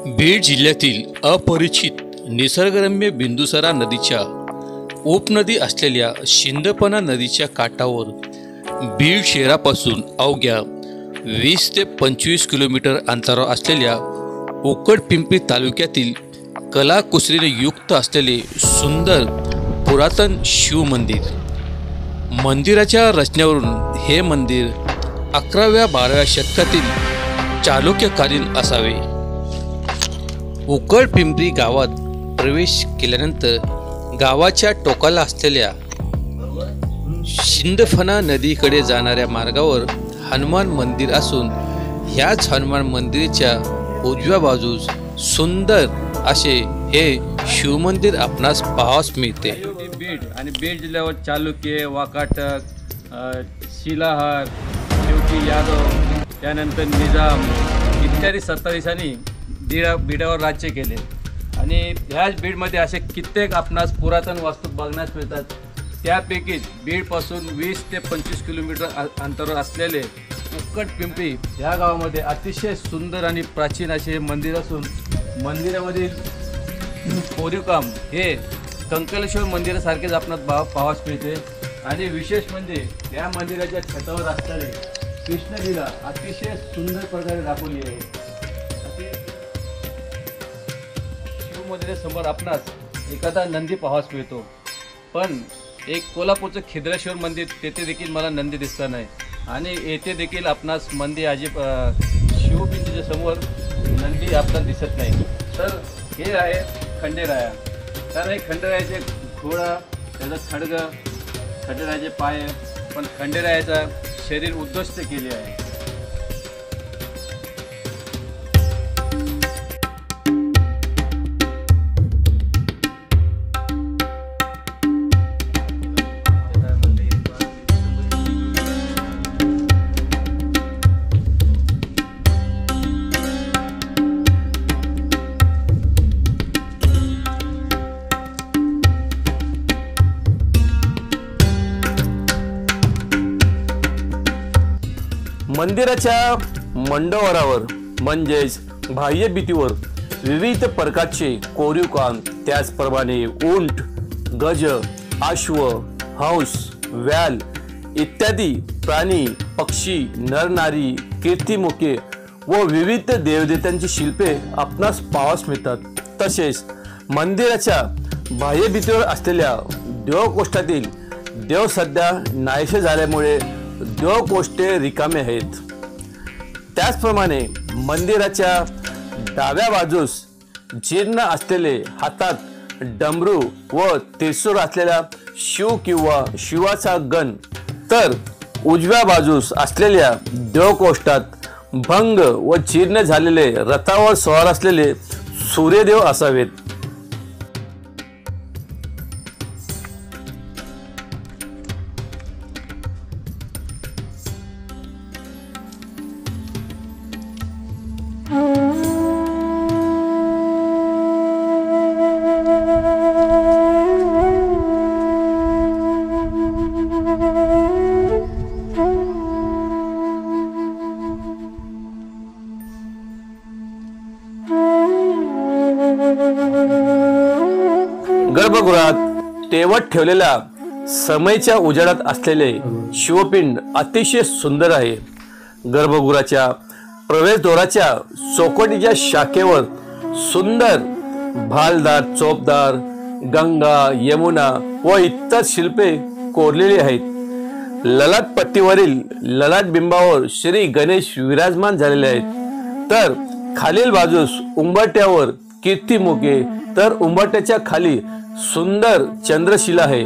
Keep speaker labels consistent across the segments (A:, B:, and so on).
A: बीड जिल्ह्यातील अपरिचित निसर्गरम्य बिंदुसरा नदीच्या उपनदी असलेल्या शिंदपणा नदीच्या काठावर बीड शहरापासून अवघ्या 20 ते 25 किलोमीटर अंतरावर असलेल्या उकडपिंपरी तालुक्यातील कलाकुसरीने युक्त असलेले सुंदर पुरातन शिव मंदिर। मंदिराच्या रचनेवरून हे मंदिर 11व्या-12व्या शतकातील चालुक्यकालीन असावे। उकडपिंपरी गावात प्रवेश केल्यानंतर गावाच्या टोकाला असलेल्या शिंदफणा नदीकडे जाणाऱ्या मार्गावर हनुमान मंदिर असून ह्याच हनुमान मंदिराच्या उजव्या बाजूस सुंदर असे हे शिवमंदिर आपणास पाहावयास मिळते।
B: बीड आणि बीड जिल्ह्यावर चालुक्य, वाकाटक, शिलाहार, शेवटी यादव, त्यानंतर निजाम इत्यादी सत्ताधीशांनी बीडावर राज्य केले आणि ह्याच बीडमध्ये असे कित्येक आपणास पुरातन वास्तू बघण्यास मिळतात। त्यापैकीच बीडपासून 20 ते 25 किलोमीटर अंतरावर असलेले उकडपिंपरी ह्या गावामध्ये अतिशय सुंदर आणि प्राचीन असे मंदिर असून मंदिरामधील कोरीवकाम हे कंकलेश्वर मंदिरासारखेच आपणास पाहावयास मिळते। आणि विशेष म्हणजे या मंदिराच्या छतावर असणारे कृष्णलीला अतिशय सुंदर प्रकारे दाखवली आहे। समोर आपणास एखादा नंदी पाहावयास मिळतो, पण एक कोल्हापूरचं खिद्रेश्वर मंदिर तेथे देखील मला नंदी दिसत नाही आणि येथे देखील आपणास शिवपिंडीच्या समोर नंदी आपल्याला दिसत नाही। तर हे आहे खंडेराया। तर हे खंडेरायाचे घोडा, त्याचा खडग, खंडेरायाचे पाय, पण खंडेरायाचा शरीर उद्ध्वस्त केले आहे।
C: मंदिराच्या मंडोवरावर म्हणजेच बाह्य भिंतीवर विविध प्रकारचे कोरीवकाम, त्याचप्रमाणे उंट, गज, अश्व, हंस, व्याल इत्यादी प्राणी, पक्षी, नरनारी, कीर्तिमुखे व विविध देवदेवतांची शिल्पे आपणास पाहावयास मिळतात। तसेच मंदिराच्या बाह्य भिंतीवर असलेल्या देवकोष्ठातील देव सध्या नाहीसे झाल्यामुळे देवकोष्ठे रिकामे आहेत। त्याचप्रमाणे मंदिराच्या डाव्या बाजूस जीर्ण असलेले हातात डमरू व त्रिशूळ असलेल्या शिव किंवा शिवाचा गण, तर उजव्या बाजूस असलेल्या देवकोष्ठात भंग व जीर्ण झालेले रथावर स्वार असलेले सूर्यदेव असावेत। गर्भगृहात तेवत ठेवलेल्या समयच्या उजेडात असलेले शिवपिंड अतिशय सुंदर आहे। गर्भगृहाच्या प्रवेशद्वाराच्या चौकटीच्या शाखेवर सुंदर भालदार, चोपदार, गंगा, यमुना व इतर शिल्पे कोरलेली आहेत। ललाट पट्टीवरील ललाट बिंबावर श्री गणेश विराजमान झालेले आहेत। तर खालील बाजूस उंबरट्यावर कीर्तिमुखे, तर उंबरट्याच्या खाली सुंदर चंद्रशिला आहे।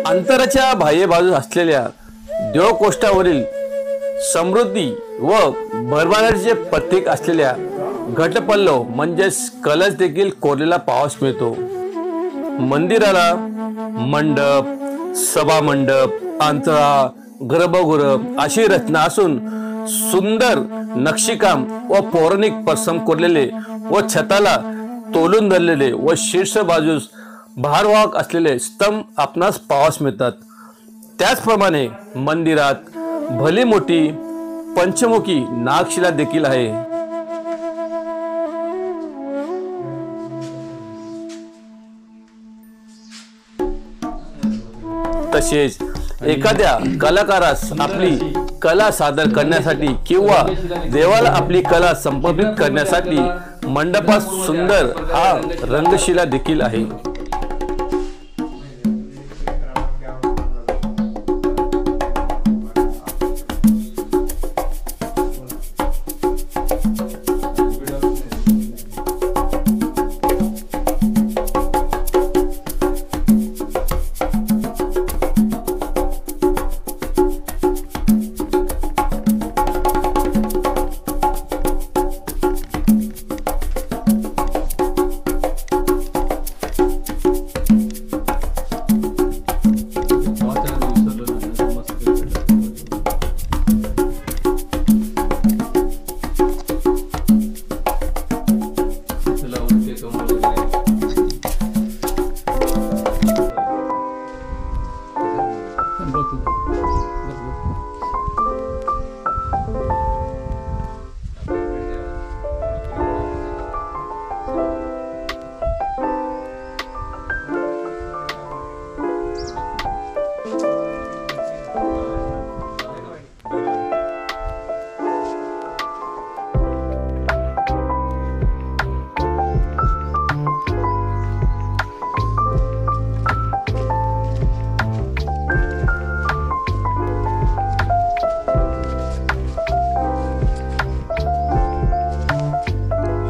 C: अंतराच्या बाह्य बाजूस असलेल्या देवकोष्ठावरील समृद्धी व भरभराटीचे प्रतीक असलेल्या घटपल्लव म्हणजेच कलश देखील कोरलेला पाहावयास मिळतो. मंदिराला मंडप, सभा मंडप, अंतरा, गर्भगृह अशी रचना असून सुंदर नक्षीकाम व पौराणिक प्रसंग कोरलेले व छताला तोलून धरलेले व शीर्ष बाजूस भारवाहक असलेले स्तंभ आपणास पाहावयास मिळतात. त्याचप्रमाणे मंदिरात भली मोठी पंचमुखी नागशिला देखील आहे. तसेच एखाद्या कलाकारास आपली कला सादर करण्यासाठी किंवा देवाला आपली कला समर्पित करण्यासाठी मंडपात सुंदर हा रंगशिला देखील आहे.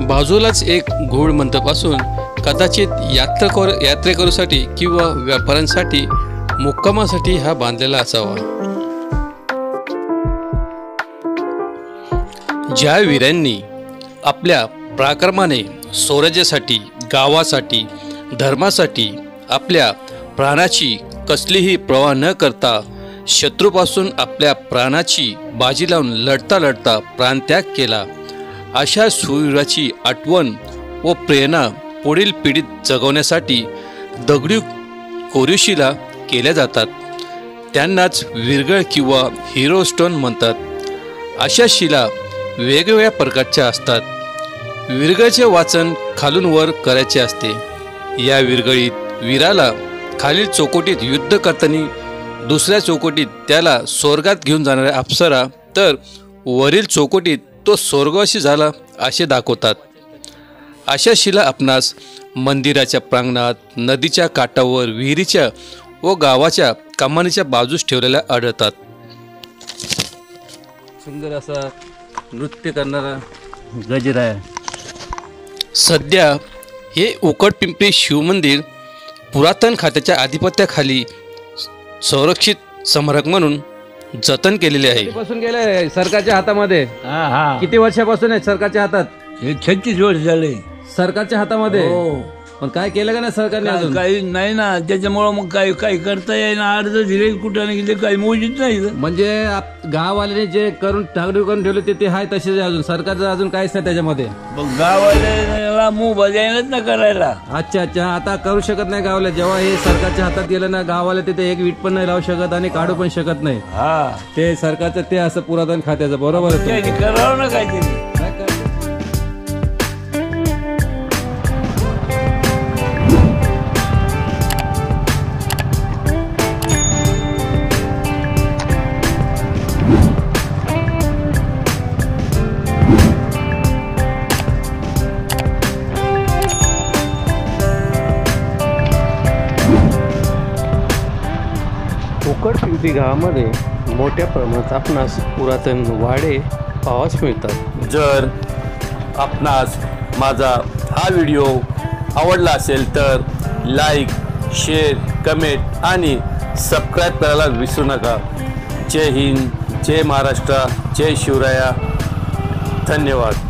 A: बाजूलाच एक घोड मंडप असून कदाचित यात्रेकरूसाठी किंवा व्यापाऱ्यांसाठी मुक्कामासाठी हा बांधलेला असावा. ज्या वीरांनी आपल्या पराक्रमाने स्वराज्यासाठी, गावासाठी, धर्मासाठी आपल्या प्राणाची कसलीही पर्वा न करता शत्रूपासून आपल्या प्राणाची बाजी लावून लढता लढता प्राणत्याग केला, अशा शूरवीराची आठवण व प्रेरणा पुढील पिढीत जगवण्यासाठी दगडी कोरीवशिला केल्या जातात. त्यांनाच विरगळ किंवा हिरो स्टोन म्हणतात. अशा शिला वेगवेगळ्या प्रकारच्या असतात. विरगळचे वाचन खालून वर करायचे असते. या विरगळीत वीराला खालील चौकटीत युद्ध करताना, दुसऱ्या चौकटीत त्याला स्वर्गात घेऊन जाणाऱ्या अप्सरा, तर वरील चौकटीत तो स्वर्गवासी झाला असे दाखवतात. अशा शिला आपणास मंदिराच्या प्रांगणात, नदीच्या काठावर, विहिरीच्या व गावाच्या कमानीच्या बाजूस ठेवलेल्या आढळतात.
B: सुंदर असा नृत्य करणारा गजरा आहे.
A: सध्या हे उकडपिंपरी शिवमंदिर पुरातन खात्याच्या आधिपत्याखाली संरक्षित स्मारक म्हणून जतन केलेले आहे.
B: पासून गेले सरकारच्या हातामध्ये. किती वर्षापासून आहे सरकारच्या हातात?
D: 36 वर्ष झाले
B: सरकारच्या हातामध्ये. पण काय केलं का नाही सरकारने अजून?
D: काही नाही ना, त्याच्यामुळं मग काही करता येईना. अर्ज दिले कुठं नाही गेले, काही मोजित नाही.
B: म्हणजे गाववाल्याने जे करून ठाकरे करून ठेवले ते आहे तसेच आहे अजून. सरकारचं अजून काहीच नाही त्याच्यामध्ये.
D: गावाला मोबाईल येणार ना करायला.
B: अच्छा अच्छा, आता करू शकत नाही गावाला. जेव्हा हे सरकारच्या हातात गेलं ना, गावाला तिथे एक वीट पण नाही लावू शकत आणि काढू पण शकत नाही. ते सरकारचं ते असं पुरातन खात्याचं. बरोबर
D: करावं ना काहीतरी.
A: उकडपिंपरी गावामध्ये मोठ्या प्रमाणात आपणास पुरातन वाडे पाहावयास मिळतात.
C: जर आपणास माझा हा व्हिडिओ आवडला असेल तर लाईक, शेअर, कमेंट आणि सबस्क्राईब करायला विसरू नका. जय हिंद, जय महाराष्ट्र, जय शिवराया. धन्यवाद.